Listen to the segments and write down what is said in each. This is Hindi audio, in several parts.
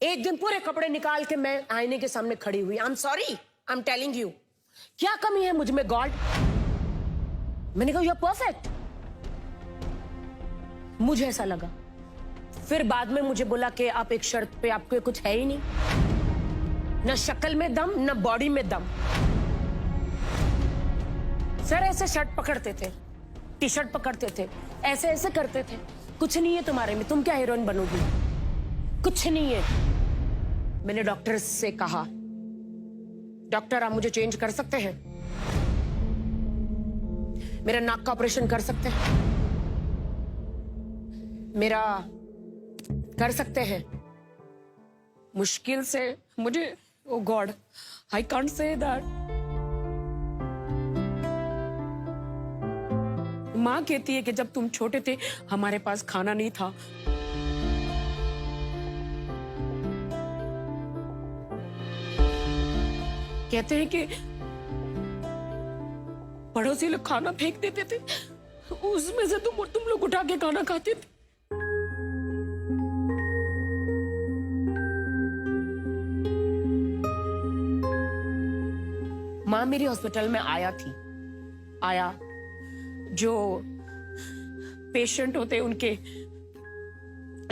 एक दिन पूरे कपड़े निकाल के मैं आईने के सामने खड़ी हुई। I am sorry, I am telling you, क्या कमी है मुझ में गॉड? मैंने कहा यू आर परफेक्ट। मुझे ऐसा लगा। फिर बाद में मुझे बोला कि आप एक शर्त पे, आपके कुछ है ही नहीं, न शक्ल में दम न बॉडी में दम। सर ऐसे शर्ट पकड़ते थे, टी शर्ट पकड़ते थे, ऐसे ऐसे करते थे, कुछ नहीं है तुम्हारे में, तुम क्या हीरोइन बनोगी, कुछ नहीं है। मैंने डॉक्टर से कहा, डॉक्टर आप मुझे चेंज कर सकते हैं, मेरा नाक का ऑपरेशन कर सकते हैं, मेरा कर सकते हैं। मुश्किल से मुझे, oh god I can't say that. माँ कहती है कि जब तुम छोटे थे हमारे पास खाना नहीं था। कहते हैं कि पड़ोसी लोग खाना फेंक देते थे, उसमें से तुम लोग उठा के खाना खाते थे। माँ मेरी हॉस्पिटल में आया जो पेशेंट होते उनके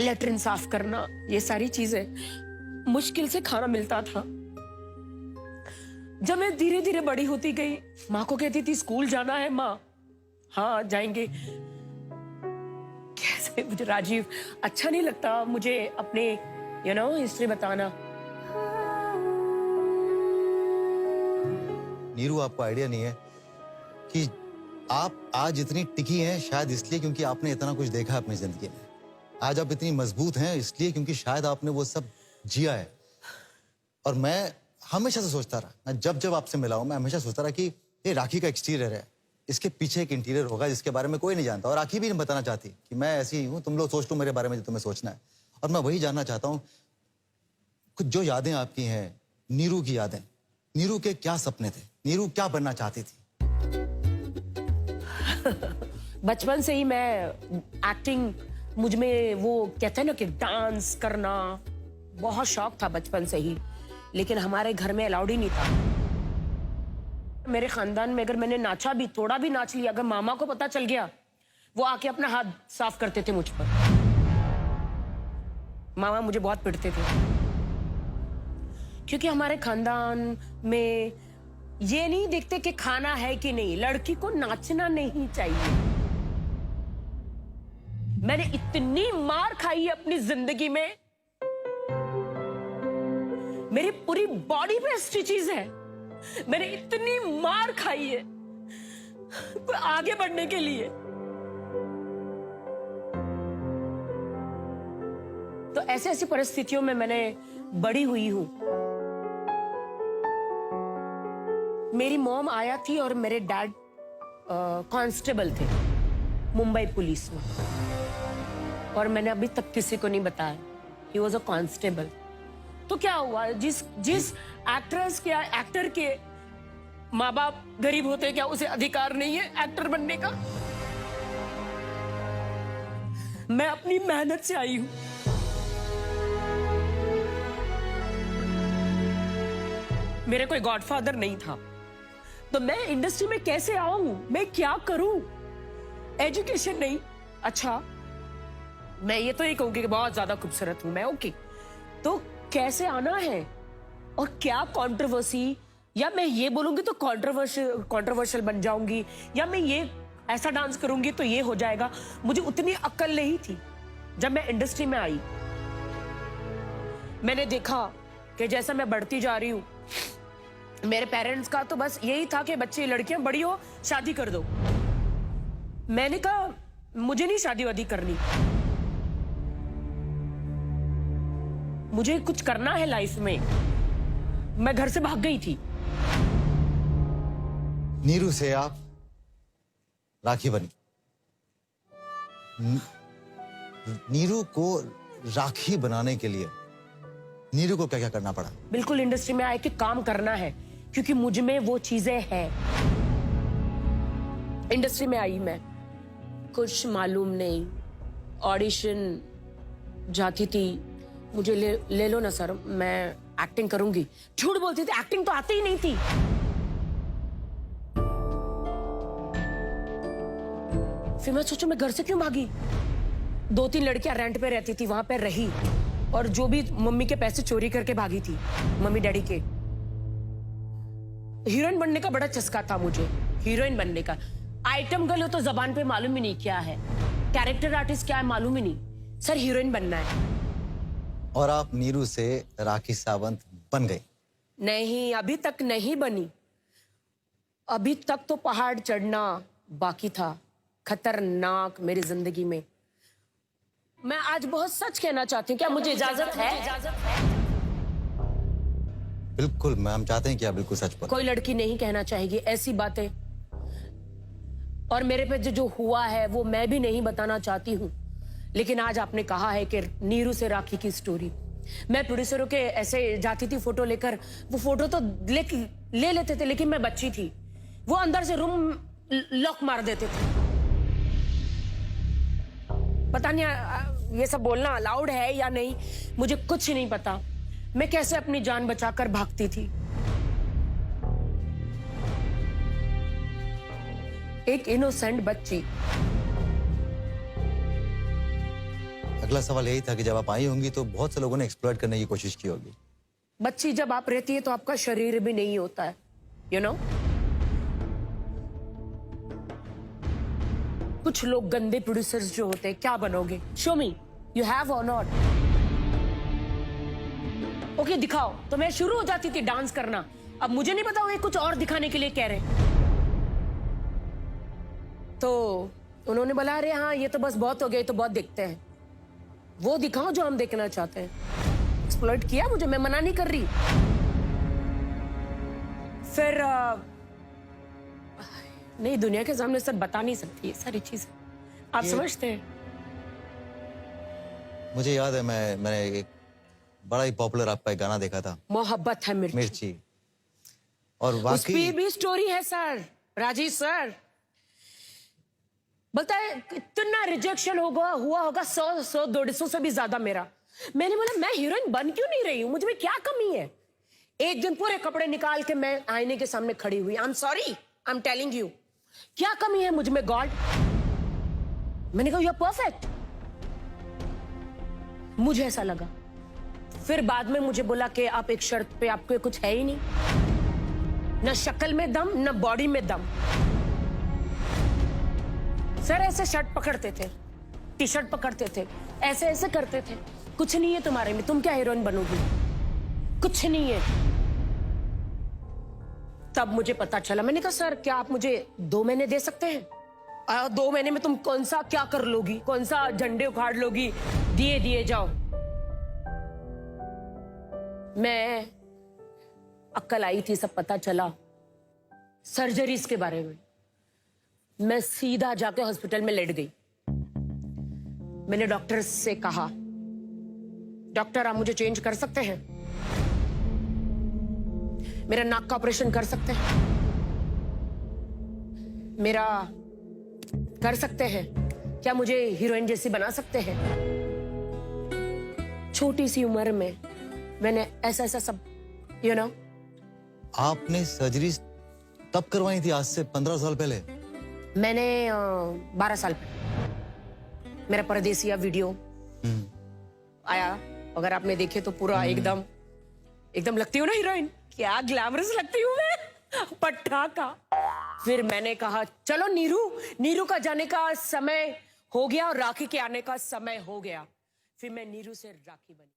लेटरिन साफ करना, ये सारी चीजें मुश्किल से खाना मिलता था। जब मैं धीरे धीरे बड़ी होती गई, माँ को कहती थी स्कूल जाना है माँ, हाँ जाएंगे। कैसे मुझे राजीव अच्छा नहीं लगता मुझे अपने हिस्ट्री बताना। नीरू, आपको आइडिया नहीं है कि आप आज इतनी टिकी हैं शायद इसलिए क्योंकि आपने इतना कुछ देखा है अपनी जिंदगी में। आज आप इतनी मजबूत हैं इसलिए क्योंकि शायद आपने वो सब जिया है। और मैं हमेशा से सोचता रहा, मैं जब जब आपसे मिला हूं, मैं हमेशा सोचता रहा कि ये राखी का एक्सटीरियर है, इसके पीछे एक इंटीरियर होगा जिसके बारे में कोई नहीं जानता। और राखी भी नहीं बताना चाहती कि मैं ऐसी ही हूँ, तुम लोग सोच लो मेरे बारे में जो तुम्हें सोचना है। और मैं वही जानना चाहता हूँ, कुछ जो यादें आपकी हैं, नीरू की यादें, नीरू के क्या सपने थे, नीरू क्या बनना चाहती थी? बचपन से ही मैं एक्टिंग, मुझ में वो कहते हैं ना कि डांस करना बहुत शौक था बचपन से ही, लेकिन हमारे घर में अलाउड ही नहीं था। मेरे खानदान में अगर मैंने नाचा भी, थोड़ा भी नाच लिया, अगर मामा को पता चल गया, वो आके अपना हाथ साफ करते थे मुझ पर। मामा मुझे बहुत पिटते थे क्योंकि हमारे खानदान में ये नहीं देखते कि खाना है कि नहीं, लड़की को नाचना नहीं चाहिए। मैंने इतनी मार खाई है अपनी जिंदगी में, मेरी पूरी बॉडी पे स्टिचेस है, मैंने इतनी मार खाई है आगे बढ़ने के लिए। तो ऐसी ऐसी परिस्थितियों में मैंने बड़ी हुई हूं। मेरी मॉम आया थी और मेरे डैड कांस्टेबल थे मुंबई पुलिस में, और मैंने अभी तक किसी को नहीं बताया। He was a constable. तो क्या हुआ, जिस एक्ट्रेस के, एक्टर के माँ बाप गरीब होते, क्या उसे अधिकार नहीं है एक्टर बनने का? मैं अपनी मेहनत से आई हूं। मेरे कोई गॉडफादर नहीं था, तो मैं इंडस्ट्री में कैसे आऊं, मैं क्या करूं? एजुकेशन नहीं। अच्छा, मैं ये तो नहीं कहूंगी कि बहुत ज्यादा खूबसूरत हूं मैं, ओके, तो कैसे आना है और क्या कंट्रोवर्सी, या मैं ये बोलूंगी तो कंट्रोवर्शियल बन जाऊंगी, या मैं ये ऐसा डांस करूंगी तो ये हो जाएगा। मुझे उतनी अक्ल नहीं थी। जब मैं इंडस्ट्री में आई, मैंने देखा कि जैसा मैं बढ़ती जा रही हूं, मेरे पेरेंट्स का तो बस यही था कि बच्चे, लड़कियां बड़ी हो शादी कर दो। मैंने कहा मुझे नहीं शादी वादी करनी, मुझे कुछ करना है लाइफ में। मैं घर से भाग गई थी। नीरू से आप राखी बनी। नीरू को राखी बनाने के लिए नीरू को क्या क्या करना पड़ा? बिल्कुल इंडस्ट्री में आए कि काम करना है, क्योंकि मुझ में वो चीजें हैं। इंडस्ट्री में आई मैं, कुछ मालूम नहीं, ऑडिशन जाती थी, मुझे ले लो ना सर, मैं एक्टिंग करूंगी। झूठ बोलती थी, एक्टिंग तो आती ही नहीं थी। फिर मैं सोचू मैं घर से क्यों भागी। 2-3 लड़कियां रेंट पे रहती थी, वहां पे रही, और जो भी मम्मी के पैसे चोरी करके भागी थी, मम्मी डैडी के। हीरोइन बनने का बड़ा चस्का था मुझे, हीरोइन बनने का। आइटम गर्ल हो तो जबान पे मालूम ही नहीं क्या है, कैरेक्टर आर्टिस्ट क्या है मालूम ही नहीं, सर हीरोइन बनना है। और आप नीरू से राखी सावंत बन गई? नहीं, अभी तक नहीं बनी। अभी तक तो पहाड़ चढ़ना बाकी था, खतरनाक मेरी जिंदगी में। मैं आज बहुत सच कहना चाहती हूँ, क्या मुझे इजाजत है? बिल्कुल मैम, चाहते हैं कि आप बिल्कुल सच बोलें। कोई लड़की नहीं कहना चाहेगी ऐसी बातें, और मेरे पे जो हुआ है वो मैं भी नहीं बताना चाहती हूँ। लेकिन आज आपने कहा है कि नीरू से राखी की स्टोरी, मैं प्रोड्यूसरों के ऐसे जाती थी फोटो लेकर, वो फोटो तो ले लेते थे, लेकिन मैं बच्ची थी, वो अंदर से रूम लॉक मार देते थे। पता नहीं ये सब बोलना अलाउड है या नहीं, मुझे कुछ नहीं पता। मैं कैसे अपनी जान बचाकर भागती थी। एक इनोसेंट बच्ची। अगला सवाल यही था कि जब आप आई होंगी तो बहुत से लोगों ने एक्सप्लॉइट करने की कोशिश की होगी। बच्ची जब आप रहती है तो आपका शरीर भी नहीं होता है, यू नो। कुछ लोग गंदे प्रोड्यूसर्स जो होते हैं, क्या बनोगे? शो मी, यू हैव और नॉट। ओके दिखाओ, तो मैं शुरू हो जाती थी डांस करना। अब मुझे नहीं पता वो कुछ और दिखाने के लिए कह रहे। तो उन्होंने बोला अरे हाँ ये तो बस बहुत हो गया, ये तो बहुत देखते हैं, वो दिखाओ जो हम देखना चाहते हैं। एक्सप्लॉइट किया मुझे, मैं मना नहीं कर रही। फिर नहीं, दुनिया के सामने सब बता नहीं सकती ये सारी चीजें, आप समझते हैं। मुझे याद है मैंने एक बड़ा ही पॉपुलर आपका एक गाना देखा था, मोहब्बत है मिर्ची, और वाकई उसकी भी स्टोरी है सर, राजीव सर। बोलता है कितना रिजेक्शन हुआ होगा, 100-150 से भी ज्यादा मेरा। मैंने बोला मैं हीरोइन बन क्यों नहीं रही हूं, मुझ में क्या कमी है। एक दिन पूरे कपड़े निकाल के मैं आईने के सामने खड़ी हुई, I am sorry, I am telling you, क्या कमी है मुझ में गॉड। मैंने कहा यू आर परफेक्ट, मुझे ऐसा लगा। फिर बाद में मुझे बोला कि आप एक शर्त पे, आपको कुछ है ही नहीं, न शक्ल में दम न बॉडी में दम। सर ऐसे शर्ट पकड़ते थे, टी शर्ट पकड़ते थे, ऐसे ऐसे करते थे, कुछ नहीं है तुम्हारे में, तुम क्या हीरोइन बनोगी, कुछ नहीं है। तब मुझे पता चला। मैंने कहा सर क्या आप मुझे 2 महीने दे सकते हैं? 2 महीने में तुम कौन सा क्या कर लोगी, कौन सा झंडे उखाड़ लोगी, दिए जाओ। मैं अक्ल आई थी, सब पता चला सर्जरीज के बारे में। मैं सीधा जाके हॉस्पिटल में लेट गई। मैंने डॉक्टर से कहा डॉक्टर आप मुझे चेंज कर सकते हैं, मेरा नाक का ऑपरेशन कर सकते हैं, मेरा कर सकते हैं, क्या मुझे हीरोइन जैसी बना सकते हैं। छोटी सी उम्र में मैंने ऐसा सब यू नो। आपने सर्जरी तब करवाई थी, आज से 15 साल पहले? मैंने 12 साल पहले मेरा परदेसिया वीडियो आया, अगर आपने देखे तो पूरा एकदम लगती हूँ ना हीरोइन, क्या ग्लैमरस लगती हूँ मैं, पटाखा। फिर मैंने कहा चलो नीरू का जाने का समय हो गया और राखी के आने का समय हो गया। फिर मैं नीरू से राखी बनी।